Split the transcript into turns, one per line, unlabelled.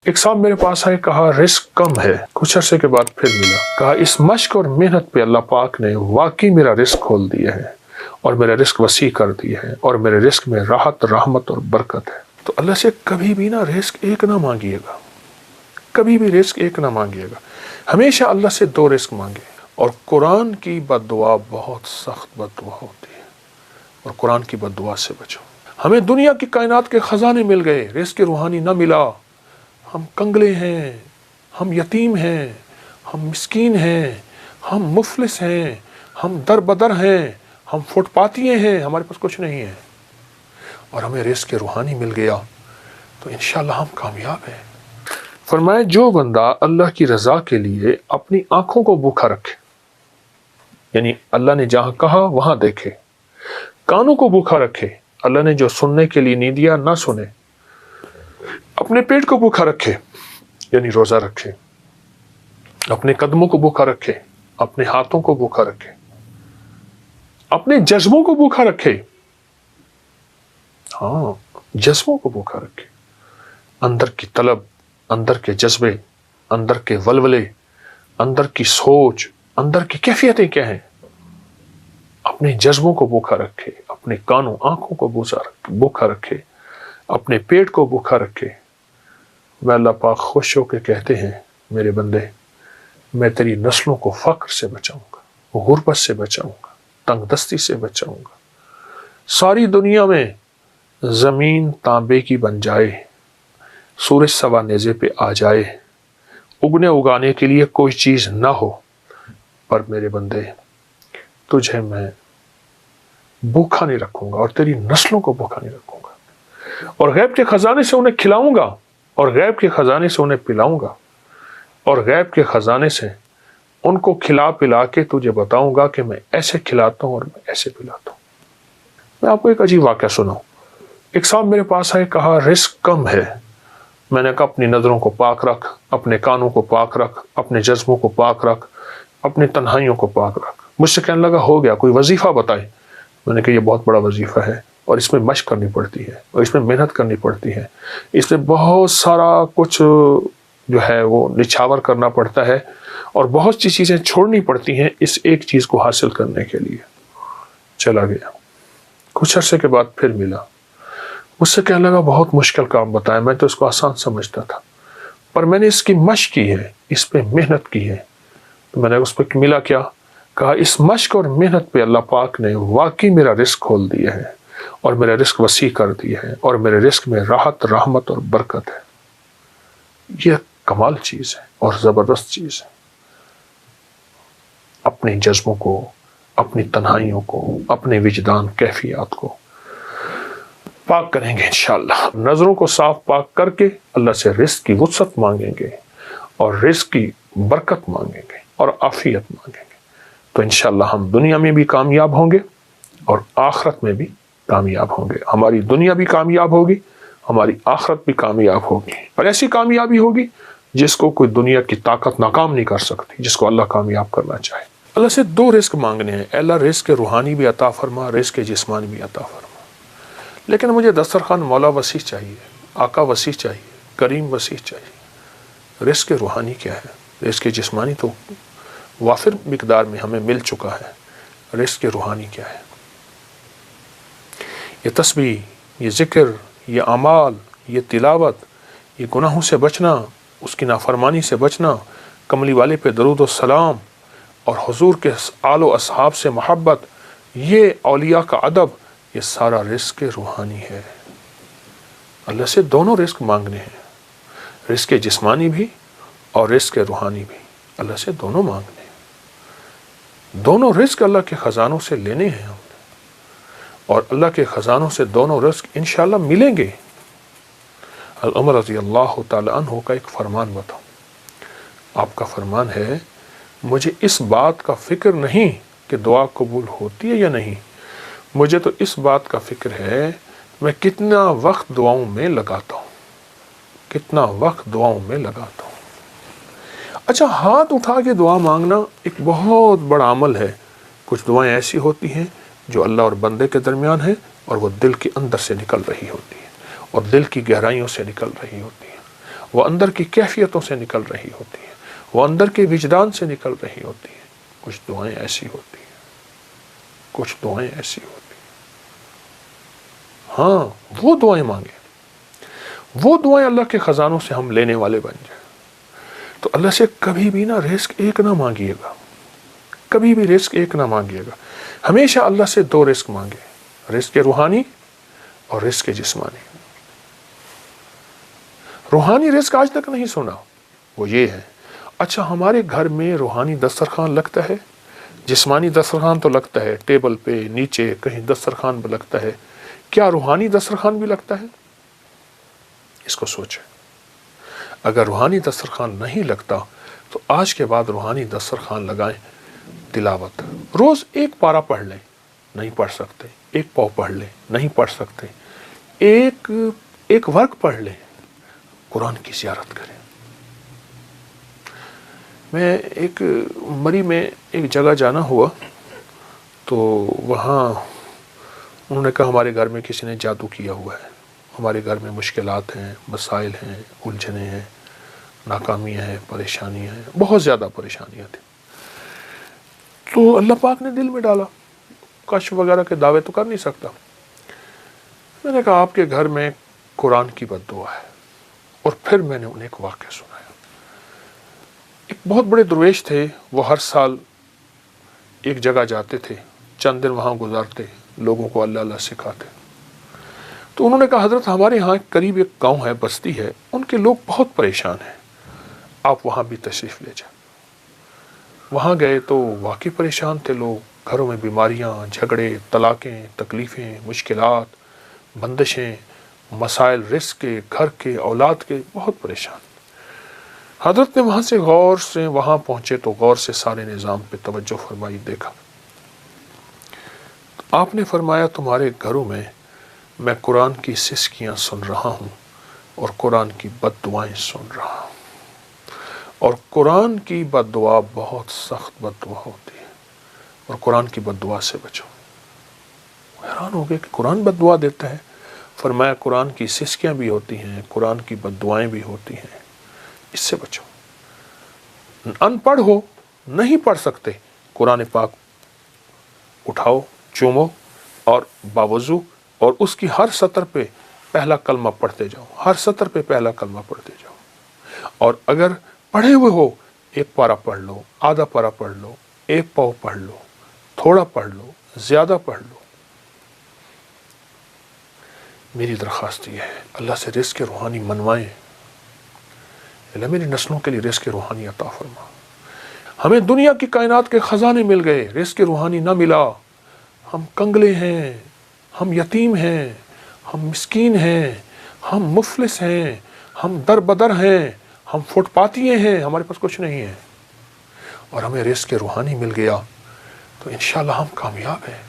ایک صاحب میرے پاس آئے، کہا رزق کم ہے، کچھ عرصے کے بعد پھر ملا، کہا اس مشق اور محنت پہ اللہ پاک نے واقعی میرا رزق کھول دیا ہے اور میرا رزق وسیع کر دیا ہے اور میرے رزق میں راحت، رحمت اور برکت ہے۔ تو اللہ سے کبھی بھی نا رزق ایک نہ مانگیے گا، کبھی بھی رزق ایک نہ مانگیے گا، ہمیشہ اللہ سے دو رزق مانگے۔ اور قرآن کی بد دعا بہت سخت بد دعا ہوتی ہے، اور قرآن کی بد دعا سے بچو۔ ہمیں دنیا کی کائنات کے خزانے مل گئے، رزق روحانی نہ ملا، ہم کنگلے ہیں، ہم یتیم ہیں، ہم مسکین ہیں، ہم مفلس ہیں، ہم در بدر ہیں، ہم فٹ پاتیے ہیں، ہمارے پاس کچھ نہیں ہے، اور ہمیں رزق روحانی مل گیا تو انشاءاللہ ہم کامیاب ہیں۔ فرمایا جو بندہ اللہ کی رضا کے لیے اپنی آنکھوں کو بھوکا رکھے، یعنی اللہ نے جہاں کہا وہاں دیکھے، کانوں کو بھوکا رکھے، اللہ نے جو سننے کے لیے نہیں دیا نہ سنے، اپنے پیٹ کو بھوکا رکھے یعنی روزہ رکھے، اپنے قدموں کو بھوکا رکھے، اپنے ہاتھوں کو بھوکا رکھے، اپنے جذبوں کو بھوکا رکھے، ہاں جذبوں کو بھوکا رکھے، اندر کی طلب، اندر کے جذبے، اندر کے ولولے، اندر کی سوچ، اندر کی کیفیتیں کیا ہیں، اپنے جذبوں کو بھوکا رکھے، اپنے کانوں آنکھوں کو بھوکا رکھے، اپنے پیٹ کو بھوکا رکھے۔ میں اللہ پاک خوش ہو کے کہتے ہیں میرے بندے، میں تیری نسلوں کو فقر سے بچاؤں گا، غربت سے بچاؤں گا، تنگ دستی سے بچاؤں گا۔ ساری دنیا میں زمین تانبے کی بن جائے، سورج سوا نیزے پہ آ جائے، اگنے اگانے کے لیے کوئی چیز نہ ہو، پر میرے بندے تجھے میں بھوکا نہیں رکھوں گا اور تیری نسلوں کو بھوکا نہیں رکھوں گا، اور غیب کے خزانے سے انہیں کھلاؤں گا، اور غیب کے خزانے سے انہیں پلاؤں گا، اور غیب کے خزانے سے ان کو کھلا پلا کے تجھے بتاؤں گا کہ میں ایسے کھلاتا ہوں اور میں ایسے پلاتا ہوں۔ میں آپ کو ایک عجیب واقعہ سناؤں۔ ایک صاحب میرے پاس آئے، کہا رزق کم ہے، میں نے کہا اپنی نظروں کو پاک رکھ، اپنے کانوں کو پاک رکھ، اپنے جذبوں کو پاک رکھ، اپنی تنہائیوں کو پاک رکھ۔ مجھ سے کہنے لگا ہو گیا، کوئی وظیفہ بتائے۔ میں نے کہا یہ بہت بڑا وظیفہ ہے، اور اس میں مشق کرنی پڑتی ہے، اور اس میں محنت کرنی پڑتی ہے، اس میں بہت سارا کچھ جو ہے وہ نچھاور کرنا پڑتا ہے، اور بہت سی چیزیں چھوڑنی پڑتی ہیں اس ایک چیز کو حاصل کرنے کے لیے۔ چلا گیا، کچھ عرصے کے بعد پھر ملا، مجھ سے کہنے لگا بہت مشکل کام بتایا، میں تو اس کو آسان سمجھتا تھا، پر میں نے اس کی مشق کی ہے، اس پہ محنت کی ہے۔ تو میں نے اس پہ ملا کیا؟ کہا اس مشق اور محنت پہ اللہ پاک نے واقعی میرا رزق کھول دیا ہے اور میرا رزق وسیع کر دیا ہے اور میرے رزق میں راحت، رحمت اور برکت ہے۔ یہ کمال چیز ہے اور زبردست چیز ہے۔ اپنے جذبوں کو، اپنی تنہائیوں کو، اپنے وجدان کیفیات کو پاک کریں گے انشاءاللہ، نظروں کو صاف پاک کر کے اللہ سے رزق کی وسعت مانگیں گے اور رزق کی برکت مانگیں گے اور عافیت مانگیں گے، تو انشاءاللہ ہم دنیا میں بھی کامیاب ہوں گے اور آخرت میں بھی کامیاب ہوں گے۔ ہماری دنیا بھی کامیاب ہوگی، ہماری آخرت بھی کامیاب ہوگی، اور ایسی کامیابی ہوگی جس کو کوئی دنیا کی طاقت ناکام نہیں کر سکتی، جس کو اللہ کامیاب کرنا چاہے۔ اللہ سے دو رزق مانگنے ہیں، اے اللہ رزق روحانی بھی عطا فرما، رزق جسمانی بھی عطا فرما۔ لیکن مجھے دسترخوان مولا وسیع چاہیے، آقا وسیع چاہیے، کریم وسیع چاہیے۔ رزق روحانی کیا ہے؟ رزق جسمانی تو وافر مقدار میں ہمیں مل چکا ہے، رزق روحانی کیا ہے؟ یہ تسبیح، یہ ذکر، یہ اعمال، یہ تلاوت، یہ گناہوں سے بچنا، اس کی نافرمانی سے بچنا، کملی والے پہ درود و سلام، اور حضور کے آل و اصحاب سے محبت، یہ اولیاء کا ادب، یہ سارا رزق روحانی ہے۔ اللہ سے دونوں رزق مانگنے ہیں، رزق جسمانی بھی اور رزق روحانی بھی، اللہ سے دونوں مانگنے ہیں۔ دونوں رزق اللہ کے خزانوں سے لینے ہیں ہم نے، اور اللہ کے خزانوں سے دونوں رزق انشاءاللہ ملیں گے۔ عمر رضی اللہ تعالی عنہ کا ایک فرمان بتاؤں۔ آپ کا فرمان ہے، مجھے اس بات کا فکر نہیں کہ دعا قبول ہوتی ہے یا نہیں، مجھے تو اس بات کا فکر ہے میں کتنا وقت دعاؤں میں لگاتا ہوں، کتنا وقت دعاؤں میں لگاتا ہوں۔ اچھا، ہاتھ اٹھا کے دعا مانگنا ایک بہت بڑا عمل ہے۔ کچھ دعائیں ایسی ہوتی ہیں جو اللہ اور بندے کے درمیان ہیں، اور وہ دل کے اندر سے نکل رہی ہوتی ہیں، اور دل کی گہرائیوں سے نکل رہی ہوتی ہیں، وہ اندر کی کیفیتوں سے نکل رہی ہوتی ہیں، وہ اندر کے وجدان سے نکل رہی ہوتی ہیں۔ کچھ دعائیں ایسی ہوتی ہیں، کچھ دعائیں ایسی ہوتی ہیں، ہاں وہ دعائیں مانگیں، وہ دعائیں اللہ کے خزانوں سے ہم لینے والے بن جائیں۔ تو اللہ سے کبھی بھی نہ رزق ایک نہ مانگیے گا، کبھی بھی رزق ایک نہ مانگیے گا، ہمیشہ اللہ سے دو رزق مانگے، رزق روحانی اور رزق جسمانی۔ روحانی رزق آج تک نہیں سنا، وہ یہ ہے، اچھا ہمارے گھر میں روحانی دسترخوان لگتا ہے، جسمانی دسترخوان تو لگتا ہے، ٹیبل پہ نیچے کہیں دسترخوان پہ لگتا ہے، کیا روحانی دسترخوان بھی لگتا ہے؟ اس کو سوچیں۔ اگر روحانی دسترخوان نہیں لگتا تو آج کے بعد روحانی دسترخوان لگائیں، تلاوت روز ایک پارہ پڑھ لیں، نہیں پڑھ سکتے ایک پاؤ پڑھ لیں، نہیں پڑھ سکتے ایک ورق پڑھ لیں، قرآن کی زیارت کریں۔ میں ایک مری میں ایک جگہ جانا ہوا تو وہاں انہوں نے کہا ہمارے گھر میں کسی نے جادو کیا ہوا ہے، ہمارے گھر میں مشکلات ہیں، مسائل ہیں، الجھنیں ہیں، ناکامیاں ہیں، پریشانیاں ہیں، بہت زیادہ پریشانیاں تھیں۔ تو اللہ پاک نے دل میں ڈالا، کشف وغیرہ کے دعوے تو کر نہیں سکتا، میں نے کہا آپ کے گھر میں قرآن کی بد دعا ہے۔ اور پھر میں نے انہیں ایک واقعہ سنایا۔ ایک بہت بڑے درویش تھے، وہ ہر سال ایک جگہ جاتے تھے، چند دن وہاں گزارتے، لوگوں کو اللہ اللہ سکھاتے۔ تو انہوں نے کہا حضرت ہمارے ہاں قریب ایک گاؤں ہے، بستی ہے، ان کے لوگ بہت پریشان ہیں، آپ وہاں بھی تشریف لے جائیں۔ وہاں گئے تو واقعی پریشان تھے لوگ، گھروں میں بیماریاں، جھگڑے، طلاقیں، تکلیفیں، مشکلات، بندشیں، مسائل رزق کے، گھر کے، اولاد کے، بہت پریشان۔ حضرت نے وہاں سے وہاں پہنچے تو غور سے سارے نظام پہ توجہ فرمائی، دیکھا۔ آپ نے فرمایا تمہارے گھروں میں قرآن کی سسکیاں سن رہا ہوں اور قرآن کی بد دعائیں سن رہا ہوں، اور قرآن کی بد دعا بہت سخت بد دعا ہوتی ہے، اور قرآن کی بد دعا سے بچو۔ حیران ہو گئے کہ قرآن بد دعا دیتا ہے؟ فرمایا قرآن کی سسکیاں بھی ہوتی ہیں، قرآن کی بد دعائیں بھی ہوتی ہیں، اس سے بچو۔ ان پڑھ ہو، نہیں پڑھ سکتے، قرآن پاک اٹھاؤ، چومو اور باوضو، اور اس کی ہر سطر پہ پہلا کلمہ پڑھتے جاؤ، ہر سطر پہ پہلا کلمہ پڑھتے جاؤ۔ اور اگر پڑھے ہوئے ہو، ایک پارہ پڑھ لو، آدھا پارہ پڑھ لو، ایک پاؤ پڑھ لو، تھوڑا پڑھ لو، زیادہ پڑھ لو۔ میری درخواست یہ ہے، اللہ سے رزق روحانی منوائیں، اللہ میری نسلوں کے لیے رزق روحانی عطا فرما۔ ہمیں دنیا کی کائنات کے خزانے مل گئے، رزق روحانی نہ ملا، ہم کنگلے ہیں، ہم یتیم ہیں، ہم مسکین ہیں، ہم مفلس ہیں، ہم در بدر ہیں، ہم فٹ پاتیے ہیں، ہمارے پاس کچھ نہیں ہے، اور ہمیں رزق روحانی مل گیا تو انشاءاللہ ہم کامیاب ہیں۔